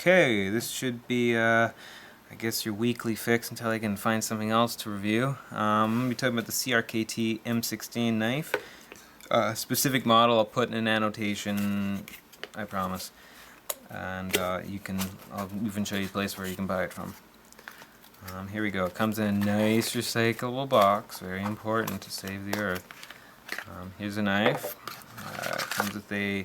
Okay, this should be, I guess, your weekly fix until I can find something else to review. I'm going to be talking about the CRKT M16 knife. Specific model I'll put in an annotation, I promise. And I'll even show you a place where you can buy it from. Here we go. It comes in a nice recyclable box, very important to save the earth. Here's a knife. It comes with a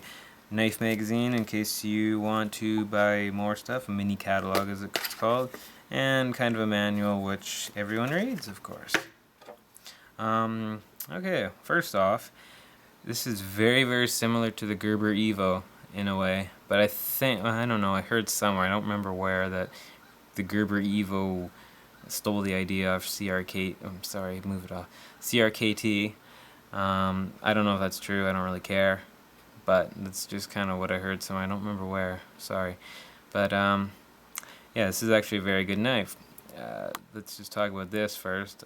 knife magazine in case you want to buy more stuff, a mini catalog as it's called, and kind of a manual which everyone reads, of course. Okay, first off, this is very, very similar to the Gerber Evo in a way, but I don't know, I heard somewhere, I don't remember where, that the Gerber Evo stole the idea of CRKT. I don't know if that's true, I don't really care, but that's just kind of what I heard somewhere, I don't remember where, sorry. But yeah, this is actually a very good knife. Let's just talk about this first.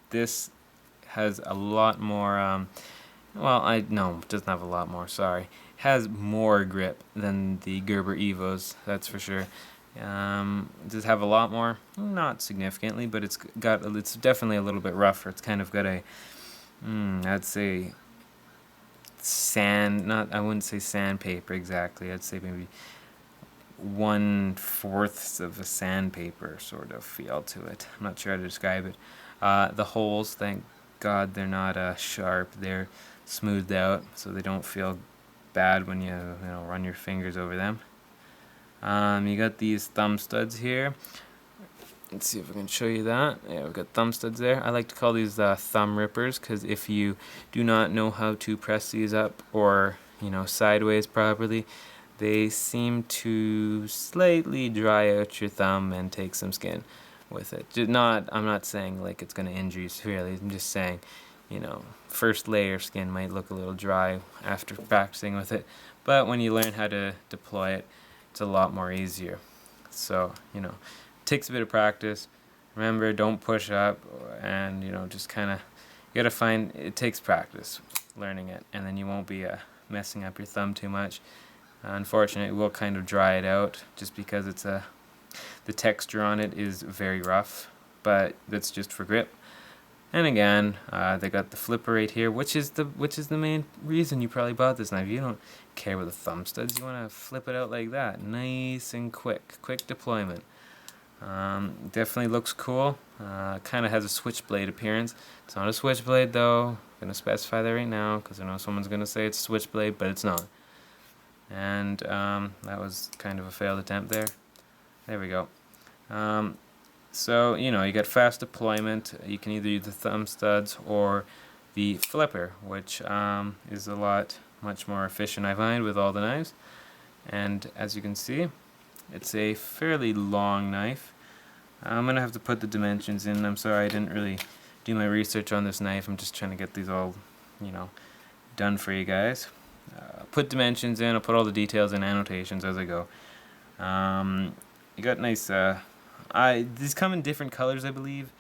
This has a lot more, it doesn't have a lot more, sorry. It has more grip than the Gerber Evos, that's for sure. Does it have a lot more? Not significantly, but it's definitely a little bit rougher. It's kind of got a, I'd say I wouldn't say sandpaper exactly. I'd say maybe 1/4 of a sandpaper sort of feel to it. I'm not sure how to describe it. The holes, thank God they're not sharp. They're smoothed out so they don't feel bad when you run your fingers over them. You got these thumb studs here. Let's see if I can show you that. Yeah, we've got thumb studs there. I like to call these thumb rippers because if you do not know how to press these up or sideways properly, they seem to slightly dry out your thumb and take some skin with it. I'm not saying like it's going to injure you severely. I'm just saying, first layer of skin might look a little dry after practicing with it, but when you learn how to deploy it, it's a lot more easier. So, it takes a bit of practice. Remember, don't push up, and just kind of, you gotta find, it takes practice learning it, and then you won't be messing up your thumb too much. Unfortunately, it will kind of dry it out just because the texture on it is very rough, but that's just for grip. And again, they got the flipper right here, which is the main reason you probably bought this knife. You don't care about the thumb studs. You want to flip it out like that, nice and quick deployment. Definitely looks cool. Kind of has a switchblade appearance. It's not a switchblade though. I'm gonna specify that right now because I know someone's gonna say it's a switchblade, but it's not. And that was kind of a failed attempt there. There we go. So, you got fast deployment. You can either use the thumb studs or the flipper, which is much more efficient, I find, with all the knives. And as you can see, it's a fairly long knife. I'm going to have to put the dimensions in. I'm sorry, I didn't really do my research on this knife. I'm just trying to get these all, done for you guys. Put dimensions in. I'll put all the details in annotations as I go. You got nice... these come in different colors, I believe.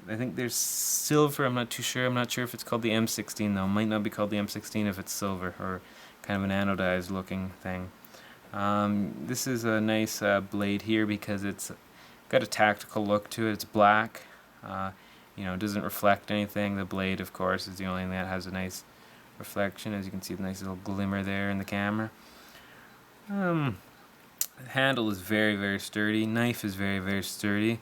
I think there's silver. I'm not too sure. I'm not sure if it's called the M16 though. It might not be called the M16 if it's silver or kind of an anodized looking thing. This is a nice blade here because it's got a tactical look to it. It's black. It doesn't reflect anything. The blade, of course, is the only thing that has a nice reflection. As you can see, the nice little glimmer there in the camera. The handle is very, very sturdy. Knife is very, very sturdy.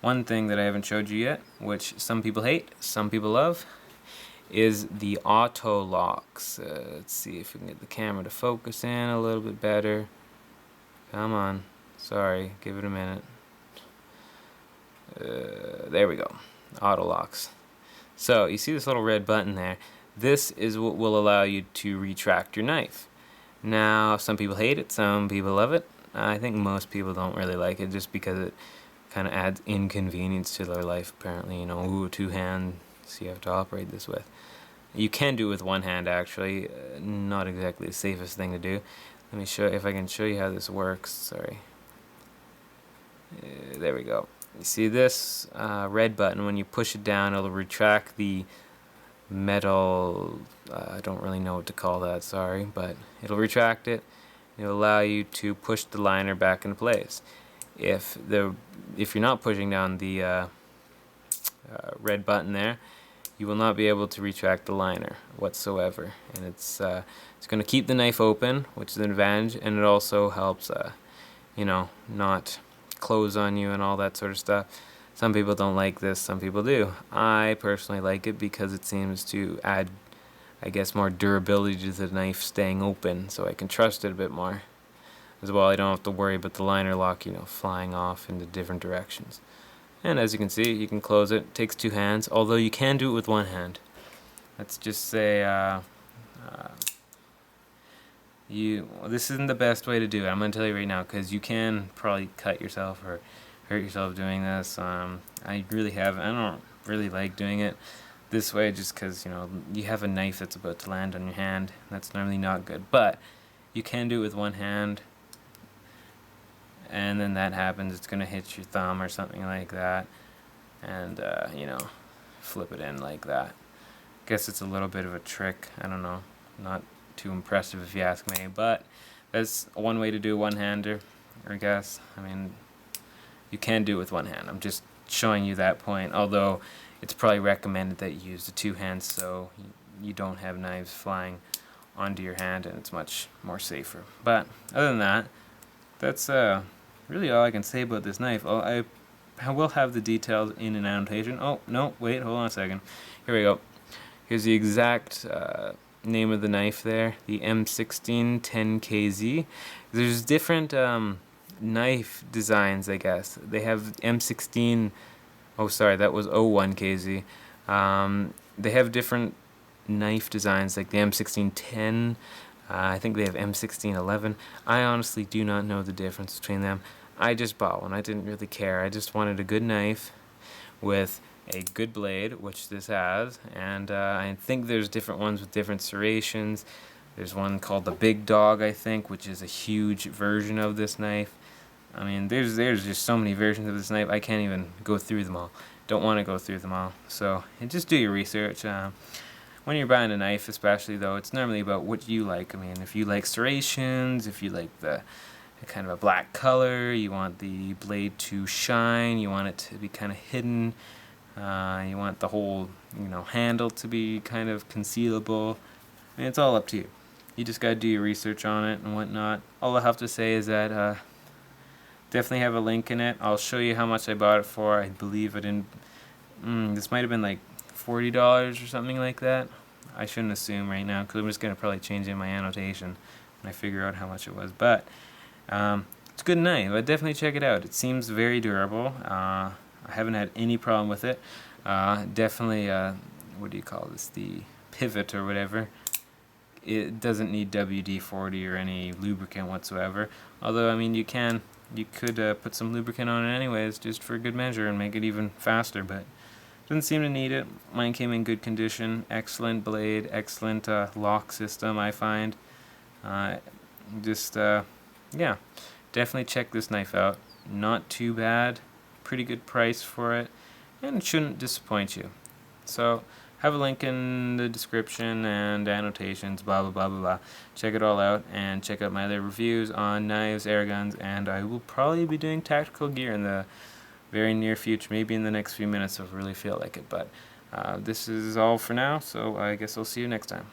One thing that I haven't showed you yet, which some people hate, some people love, is the auto locks. Let's see if we can get the camera to focus in a little bit better. Come on. Sorry, give it a minute. There we go. Auto locks. So you see this little red button there. This is what will allow you to retract your knife. Now, some people hate it, some people love it. I think most people don't really like it just because it kind of adds inconvenience to their life, apparently. Two hands you have to operate this with. You can do it with one hand, actually. Not exactly the safest thing to do. Let me show if I can show you how this works. Sorry. There we go. You see this red button, when you push it down, it'll retract the metal, I don't really know what to call that, sorry, but it'll retract it, It'll allow you to push the liner back into place. If you're not pushing down the red button there, you will not be able to retract the liner whatsoever, and it's going to keep the knife open, which is an advantage, and it also helps not close on you and all that sort of stuff. Some people don't like this, some people do. I personally like it because it seems to add, I guess, more durability to the knife staying open, so I can trust it a bit more. As well, I don't have to worry about the liner lock, flying off into different directions. And as you can see, you can close it. It takes 2 hands, although you can do it with 1 hand. Let's just say this isn't the best way to do it. I'm going to tell you right now, because you can probably cut yourself or hurt yourself doing this. I don't really like doing it this way, just because you have a knife that's about to land on your hand. That's normally not good, but you can do it with 1 hand. And then that happens, it's going to hit your thumb or something like that, and flip it in like that. Guess it's a little bit of a trick. I don't know, not too impressive if you ask me, but that's one way to do one-hander, I guess. I mean, you can do it with 1 hand. I'm just showing you that point, although it's probably recommended that you use the 2 hands so you don't have knives flying onto your hand, and it's much more safer. But other than that, that's really all I can say about this knife. I will have the details in an annotation. Oh, no, wait, hold on a second. Here we go. Here's the exact name of the knife there, the M16-01KZ. There's different knife designs, I guess. They have M16, oh sorry, that was 01KZ. They have different knife designs, like the M1610. I think they have M1611. I honestly do not know the difference between them. I just bought one. I didn't really care. I just wanted a good knife with a good blade, which this has, and I think there's different ones with different serrations. There's one called the Big Dog, I think, which is a huge version of this knife. I mean, there's just so many versions of this knife, I can't even go through them all. Don't want to go through them all. So just do your research. When you're buying a knife especially, though, it's normally about what you like. I mean, if you like serrations, if you like the kind of a black color, you want the blade to shine, you want it to be kind of hidden, you want the whole handle to be kind of concealable. I mean, it's all up to you. You just got to do your research on it and whatnot. All I have to say is that definitely have a link in it. I'll show you how much I bought it for. I believe I didn't... this might have been like $40 or something like that. I shouldn't assume right now, because I'm just going to probably change in my annotation when I figure out how much it was. But it's a good knife. I'd definitely check it out. It seems very durable. I haven't had any problem with it. Definitely, what do you call this? The pivot or whatever. It doesn't need WD-40 or any lubricant whatsoever. Although, I mean, you could put some lubricant on it anyways, just for good measure, and make it even faster, but doesn't seem to need it. Mine came in good condition. Excellent blade, excellent lock system, I find. Yeah, definitely check this knife out. Not too bad, pretty good price for it, and it shouldn't disappoint you. So have a link in the description and annotations, blah blah blah blah blah. Check it all out, and check out my other reviews on knives, air guns, and I will probably be doing tactical gear in the very near future, maybe in the next few minutes if I really feel like it. But this is all for now, so I guess I'll see you next time.